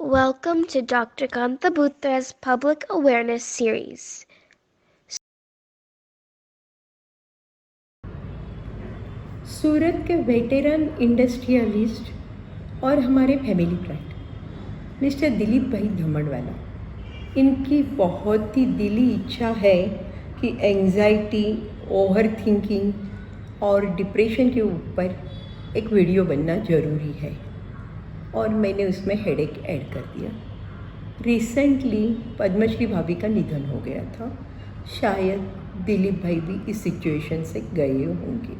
Welcome to Dr. Kanta Butra's Public Awareness Series. सूरत के veteran industrialist और हमारे family friend mister Dilip भाई धमड़वाला, इनकी बहुत ही दिली इच्छा है कि एंजाइटी, ओवर थिंकिंग और डिप्रेशन के ऊपर एक वीडियो बनना ज़रूरी है और मैंने उसमें हेडेक ऐड कर दिया। रिसेंटली पद्मश्री भाभी का निधन हो गया था। शायद दिलीप भाई भी इस सिचुएशन से गए होंगे,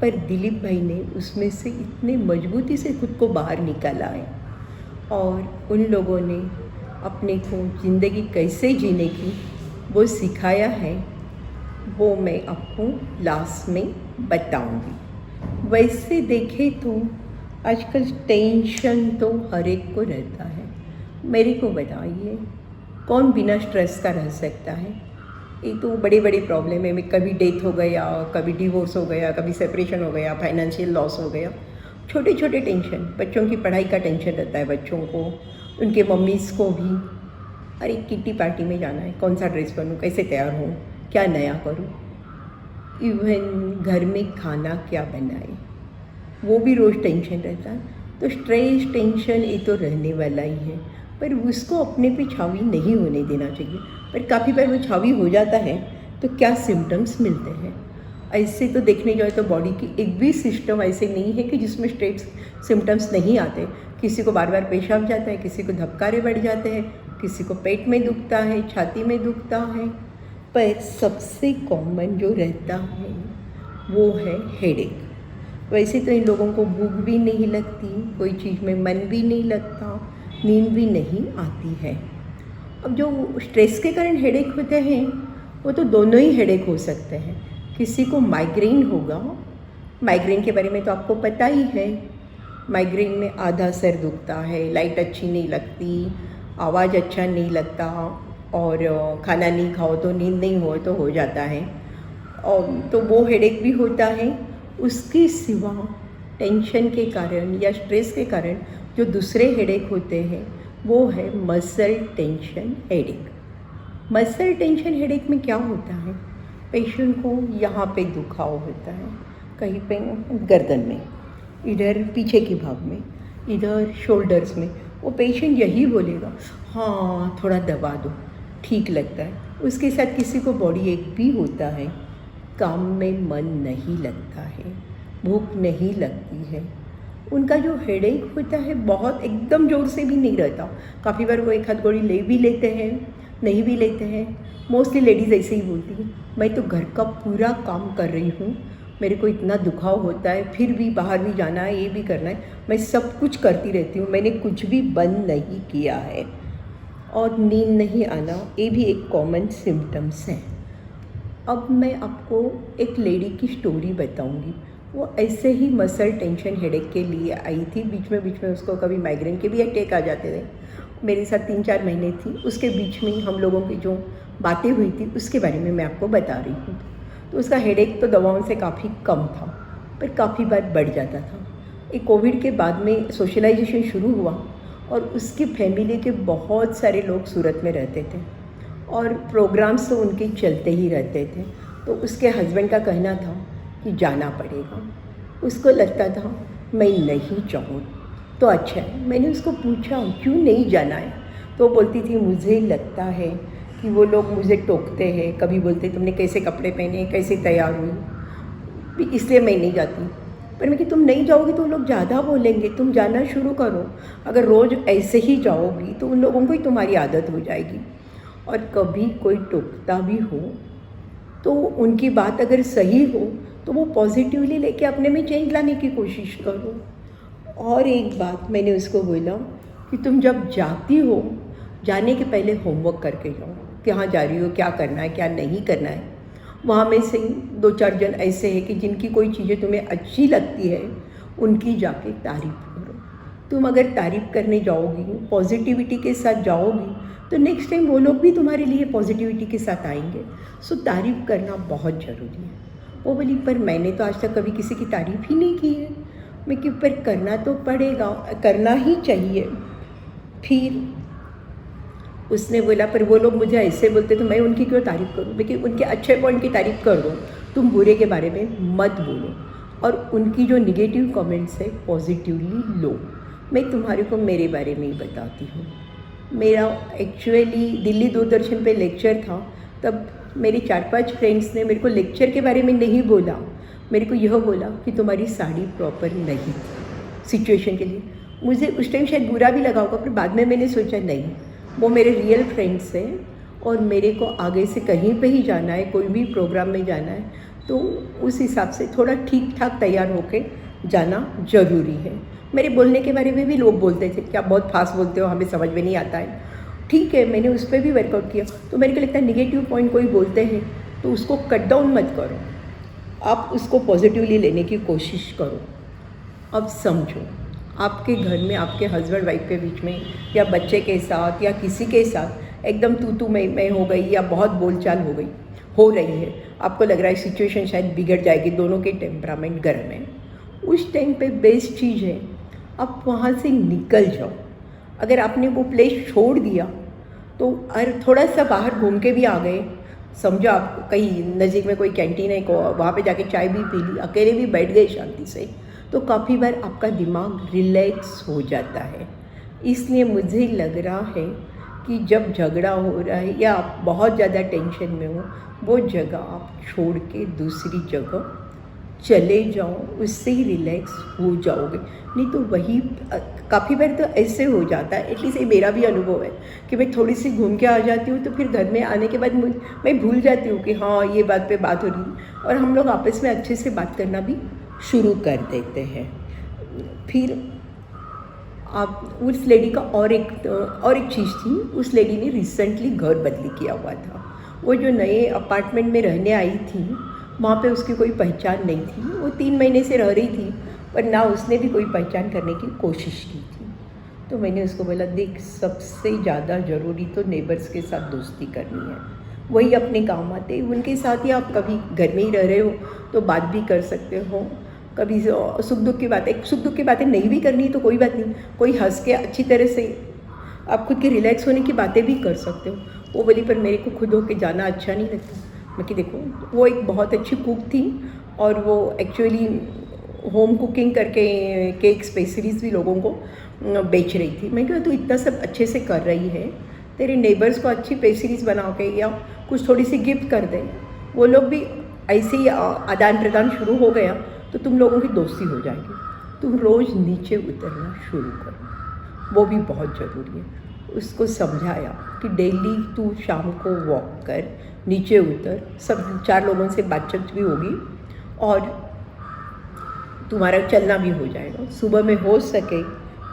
पर दिलीप भाई ने उसमें से इतने मजबूती से खुद को बाहर निकाला है और उन लोगों ने अपने को ज़िंदगी कैसे जीने की वो सिखाया है, वो मैं आपको लास्ट में बताऊंगी। वैसे देखें तो आजकल टेंशन तो हर एक को रहता है। मेरे को बताइए, कौन बिना स्ट्रेस का रह सकता है? ये तो बड़ी बड़ी प्रॉब्लम है। मैं कभी डेथ हो गया, कभी डिवोर्स हो गया, कभी सेपरेशन हो गया, फाइनेंशियल लॉस हो गया, छोटे छोटे टेंशन, बच्चों की पढ़ाई का टेंशन रहता है बच्चों को, उनके मम्मीज़ को भी। अरे किट्टी पार्टी में जाना है, कौन सा ड्रेस पहनूँ, कैसे तैयार हूँ, क्या नया करूँ, इवन घर में खाना क्या बनाए, वो भी रोज़ टेंशन रहता है। तो स्ट्रेस, टेंशन ये तो रहने वाला ही है, पर उसको अपने पे छावी नहीं होने देना चाहिए। पर काफ़ी बार वो छावी हो जाता है तो क्या सिम्टम्स मिलते हैं? ऐसे तो देखने जाए तो बॉडी की एक भी सिस्टम ऐसे नहीं है कि जिसमें स्ट्रेस सिम्टम्स नहीं आते। किसी को बार बार पेशाब जाता है, किसी को धबकारे बढ़ जाते हैं, किसी को पेट में दुखता है, छाती में दुखता है, पर सबसे कॉमन जो रहता है वो है हेडेक। वैसे तो इन लोगों को भूख भी नहीं लगती, कोई चीज़ में मन भी नहीं लगता, नींद भी नहीं आती है। अब जो स्ट्रेस के कारण हेडेक होते हैं वो तो दोनों ही हेडेक हो सकते हैं। किसी को माइग्रेन होगा, माइग्रेन के बारे में तो आपको पता ही है। माइग्रेन में आधा सर दुखता है, लाइट अच्छी नहीं लगती, आवाज़ अच्छा नहीं लगता और खाना नहीं खाओ तो नींद नहीं हो जाता है, और तो वो हेडेक भी होता है। उसके सिवा टेंशन के कारण या स्ट्रेस के कारण जो दूसरे हेडेक होते हैं वो है muscle tension headache. Muscle tension headache में क्या होता है, पेशेंट को यहाँ पे दुखाव होता है, कहीं पे गर्दन में, इधर पीछे के भाग में, इधर शोल्डर्स में। वो पेशेंट यही बोलेगा, हाँ थोड़ा दबा दो, ठीक लगता है। उसके साथ किसी को बॉडी एक भी होता है, काम में मन नहीं लगता है, भूख नहीं लगती है। उनका जो हेडेक होता है बहुत एकदम ज़ोर से भी नहीं रहता। काफ़ी बार वो एक हाथ गोली ले भी लेते हैं, नहीं भी लेते हैं। मोस्टली लेडीज़ ऐसे ही बोलती हैं, मैं तो घर का पूरा काम कर रही हूँ, मेरे को इतना दुखाव होता है, फिर भी बाहर भी जाना है, ये भी करना है, मैं सब कुछ करती रहती हूँ, मैंने कुछ भी बंद नहीं किया है। और नींद नहीं आना, ये भी एक कॉमन सिम्टम्स है। अब मैं आपको एक लेडी की स्टोरी बताऊंगी। वो ऐसे ही मसल टेंशन हेडेक के लिए आई थी। बीच में उसको कभी माइग्रेन के भी अटैक आ जाते थे। मेरे साथ 3-4 महीने थी, उसके बीच में हम लोगों की जो बातें हुई थी उसके बारे में मैं आपको बता रही हूँ। तो उसका हेडेक तो दवाओं से काफ़ी कम था, पर काफ़ी बार बढ़ जाता था। एक कोविड के बाद में सोशलाइजेशन शुरू हुआ और उसकी फैमिली के बहुत सारे लोग सूरत में रहते थे और प्रोग्राम्स तो उनके चलते ही रहते थे। तो उसके हस्बैंड का कहना था कि जाना पड़ेगा। उसको लगता था मैं नहीं जाऊँ तो अच्छा है। मैंने उसको पूछा क्यों नहीं जाना है, तो वो बोलती थी मुझे लगता है कि वो लोग मुझे टोकते हैं, कभी बोलते तुमने कैसे कपड़े पहने, कैसे तैयार हुई, इसलिए मैं नहीं जाती। पर मैं कि तुम नहीं जाओगी तो लोग ज़्यादा बोलेंगे, तुम जाना शुरू करो। अगर रोज़ ऐसे ही जाओगी तो उन लोगों को ही तुम्हारी आदत हो जाएगी। और कभी कोई टोकता भी हो तो उनकी बात अगर सही हो तो वो पॉजिटिवली लेके अपने में चेंज लाने की कोशिश करो। और एक बात मैंने उसको बोला कि तुम जब जाती हो, जाने के पहले होमवर्क करके जाओ, कहाँ जा रही हो, क्या करना है, क्या नहीं करना है। वहाँ में से 2-4 जन ऐसे हैं कि जिनकी कोई चीज़ें तुम्हें अच्छी लगती है, उनकी जाके तारीफ़ करो। तुम अगर तारीफ़ करने जाओगी, पॉजिटिविटी के साथ जाओगी, तो नेक्स्ट टाइम वो लोग भी तुम्हारे लिए पॉजिटिविटी के साथ आएंगे। सो तारीफ़ करना बहुत ज़रूरी है। वो बोली पर मैंने तो आज तक कभी किसी की तारीफ़ ही नहीं की है। मैं कि पर करना तो पड़ेगा, करना ही चाहिए। फिर उसने बोला पर वो लोग मुझे ऐसे बोलते तो मैं उनकी क्यों तारीफ़ करूँ, लेकिन उनके अच्छे पॉइंट की तारीफ़ कर दो, तुम बुरे के बारे में मत बोलो और उनकी जो निगेटिव कमेंट्स है पॉजिटिवली लो। मैं तुम्हारे को मेरे बारे में ही बताती हूँ। मेरा एक्चुअली दिल्ली दूरदर्शन पे लेक्चर था, तब मेरे 4-5 फ्रेंड्स ने मेरे को लेक्चर के बारे में नहीं बोला, मेरे को यह बोला कि तुम्हारी साड़ी प्रॉपर नहीं थी सिचुएशन के लिए। मुझे उस टाइम शायद बुरा भी लगा होगा, पर बाद में मैंने सोचा नहीं, वो मेरे रियल फ्रेंड्स हैं और मेरे को आगे से कहीं पे ही जाना है, कोई भी प्रोग्राम में जाना है, तो उस हिसाब से थोड़ा ठीक ठाक तैयार होके जाना ज़रूरी है। मेरे बोलने के बारे में भी लोग बोलते थे कि आप बहुत फास्ट बोलते हो, हमें समझ में नहीं आता है। ठीक है, मैंने उस पर भी वर्कआउट किया। तो मेरे को लगता है निगेटिव पॉइंट कोई बोलते हैं तो उसको कट डाउन मत करो, आप उसको पॉजिटिवली लेने की कोशिश करो। अब समझो, आपके घर में आपके हस्बैंड वाइफ के बीच में या बच्चे के साथ या किसी के साथ एकदम तू मैं हो गई या बहुत बोलचाल हो रही है, आपको लग रहा है सिचुएशन शायद बिगड़ जाएगी, दोनों के टेम्परामेंट गर्म है, उस टाइम पे बेस्ट चीज़ है आप वहाँ से निकल जाओ। अगर आपने वो प्लेस छोड़ दिया तो थोड़ा सा बाहर घूम के भी आ गए, समझो आप कहीं नज़दीक में कोई कैंटीन है, को वहाँ पे जाके चाय भी पी ली, अकेले भी बैठ गए शांति से, तो काफ़ी बार आपका दिमाग रिलैक्स हो जाता है। इसलिए मुझे लग रहा है कि जब झगड़ा हो रहा है या आप बहुत ज़्यादा टेंशन में हो, वो जगह आप छोड़ के दूसरी जगह चले जाओ, उससे ही रिलैक्स हो जाओगे। नहीं तो वही काफ़ी बार तो ऐसे हो जाता है, एटलीस्ट ये मेरा भी अनुभव है कि मैं थोड़ी सी घूम के आ जाती हूँ तो फिर घर में आने के बाद मैं भूल जाती हूँ कि हाँ ये बात पे बात हो रही है, और हम लोग आपस में अच्छे से बात करना भी शुरू कर देते हैं। फिर आप उस लेडी का और एक चीज़ थी, उस लेडी ने रिसेंटली घर बदली किया हुआ था। वो जो नए अपार्टमेंट में रहने आई थी, वहाँ पे उसकी कोई पहचान नहीं थी। वो 3 महीने से रह रही थी, पर ना उसने भी कोई पहचान करने की कोशिश की थी। तो मैंने उसको बोला, देख सबसे ज़्यादा ज़रूरी तो नेबर्स के साथ दोस्ती करनी है, वही अपने काम आते, उनके साथ ही आप कभी घर में ही रह रहे हो तो बात भी कर सकते हो, कभी सुख दुख की बातें नहीं भी करनी तो कोई बात नहीं, कोई हंस के अच्छी तरह से आप खुद के रिलैक्स होने की बातें भी कर सकते हो। वो बोली पर मेरे को खुद होके जाना अच्छा नहीं लगता। मैं कि देखो, वो एक बहुत अच्छी कुक थी और वो एक्चुअली होम कुकिंग करके केक्स पेस्ट्रीज भी लोगों को बेच रही थी। मैं कहा तू इतना सब अच्छे से कर रही है, तेरे नेबर्स को अच्छी पेस्ट्रीज बना के या कुछ थोड़ी सी गिफ्ट कर दे, वो लोग भी ऐसे ही आदान प्रदान शुरू हो गया तो तुम लोगों की दोस्ती हो जाएगी। तुम रोज़ नीचे उतरना शुरू करो, वो भी बहुत ज़रूरी है। उसको समझाया कि डेली तू शाम को वॉक कर, नीचे उतर, सब 4 लोगों से बातचीत भी होगी और तुम्हारा चलना भी हो जाएगा। सुबह में हो सके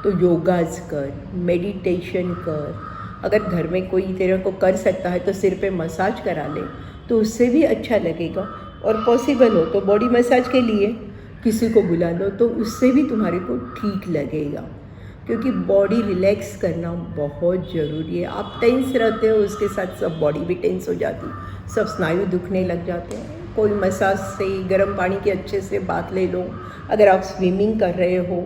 तो योगाज कर, मेडिटेशन कर, अगर घर में कोई तेरे को कर सकता है तो सिर पे मसाज करा ले तो उससे भी अच्छा लगेगा, और पॉसिबल हो तो बॉडी मसाज के लिए किसी को बुला लो तो उससे भी तुम्हारे को ठीक लगेगा, क्योंकि बॉडी रिलैक्स करना बहुत ज़रूरी है। आप टेंस रहते हो, उसके साथ सब बॉडी भी टेंस हो जाती, सब स्नायु दुखने लग जाते हैं। कोई मसाज से, गर्म पानी के अच्छे से बात ले लो, अगर आप स्विमिंग कर रहे हो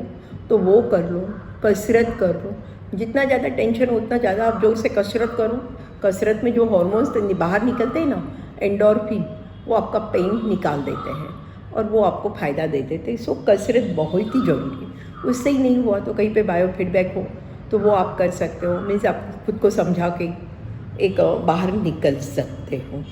तो वो कर लो, कसरत कर लो। जितना ज़्यादा टेंशन हो उतना ज़्यादा आप जोर से कसरत करो। कसरत में जो हार्मोन्स बाहर निकलते हैं ना, एंडोर्फिन, वो आपका पेन निकाल देते हैं और वो आपको फ़ायदा दे देते हैं। सो कसरत बहुत ही ज़रूरी है। उससे ही नहीं हुआ तो कहीं पे बायो फीडबैक हो तो वो आप कर सकते हो, मीन्स आप खुद को समझा के एक बाहर निकल सकते हो।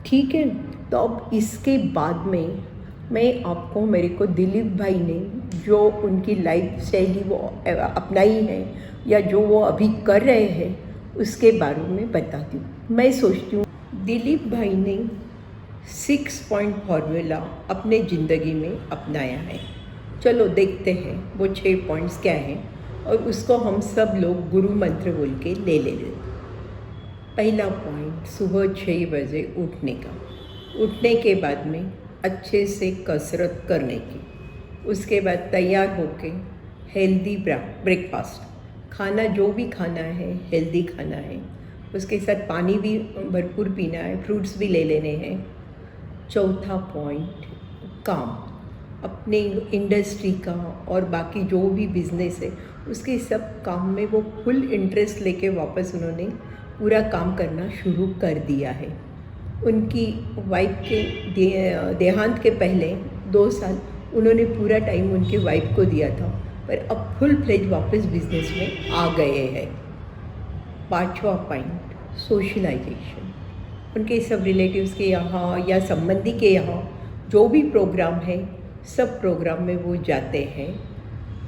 ठीक है, तो अब इसके बाद में मैं आपको, मेरे को दिलीप भाई ने जो उनकी लाइफ शैली वो अपनाई है या जो वो अभी कर रहे हैं उसके बारे में बताती हूँ। मैं सोचती हूँ दिलीप भाई ने 6 पॉइंट फार्मूला अपने ज़िंदगी में अपनाया है। चलो देखते हैं वो 6 पॉइंट्स क्या हैं और उसको हम सब लोग गुरु मंत्र बोल के ले लेते। पहला पॉइंट, सुबह 6 बजे उठने का। उठने के बाद में अच्छे से कसरत करने की, उसके बाद तैयार होके हेल्दी ब्रेकफास्ट खाना, जो भी खाना है हेल्दी खाना है, उसके साथ पानी भी भरपूर पीना है, फ्रूट्स भी ले लेने हैं। चौथा पॉइंट, काम, अपने इंडस्ट्री का और बाकी जो भी बिजनेस है उसके सब काम में वो फुल इंटरेस्ट लेके वापस उन्होंने पूरा काम करना शुरू कर दिया है। उनकी वाइफ के देहांत के पहले 2 साल उन्होंने पूरा टाइम उनकी वाइफ को दिया था, पर अब फुल फ्लेज वापस बिजनेस में आ गए हैं। 5वां पॉइंट, सोशलाइजेशन। उनके सब रिलेटिव्स के यहाँ या संबंधी के यहाँ जो भी प्रोग्राम है, सब प्रोग्राम में वो जाते हैं।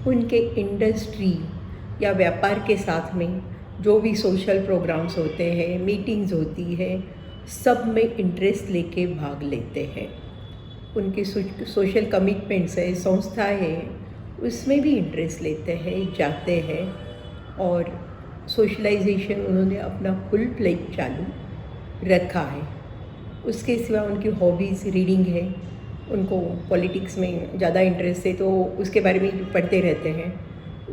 उनके इंडस्ट्री या व्यापार के साथ में जो भी सोशल प्रोग्राम्स होते हैं, मीटिंग्स होती है, सब में इंटरेस्ट लेके भाग लेते हैं। उनके सोशल कमिटमेंट्स है, संस्था है, उसमें भी इंटरेस्ट लेते हैं, जाते हैं। और सोशलाइजेशन उन्होंने अपना फुल फ्लेज चालू रखा है। उसके सिवा उनकी हॉबीज़ रीडिंग है, उनको पॉलिटिक्स में ज़्यादा इंटरेस्ट है तो उसके बारे में पढ़ते रहते हैं।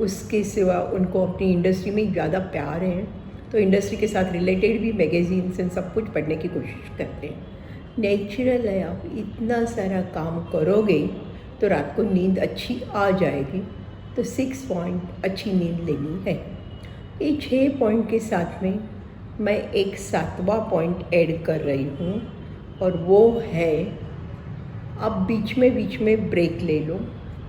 उसके सिवा उनको अपनी इंडस्ट्री में ज़्यादा प्यार है, तो इंडस्ट्री के साथ रिलेटेड भी मैगज़ीन्स एंड सब कुछ पढ़ने की कोशिश करते हैं। नेचुरल है, आप इतना सारा काम करोगे तो रात को नींद अच्छी आ जाएगी। तो 6 पॉइंट अच्छी नींद लेनी है। ये 6 पॉइंट के साथ में मैं एक 7वां पॉइंट ऐड कर रही हूँ, और वो है आप बीच में ब्रेक ले लो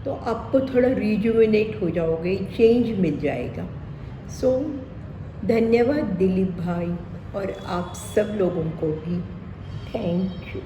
तो आपको थोड़ा रिजुविनेट हो जाओगे, चेंज मिल जाएगा। सो धन्यवाद दिलीप भाई, और आप सब लोगों को भी थैंक यू।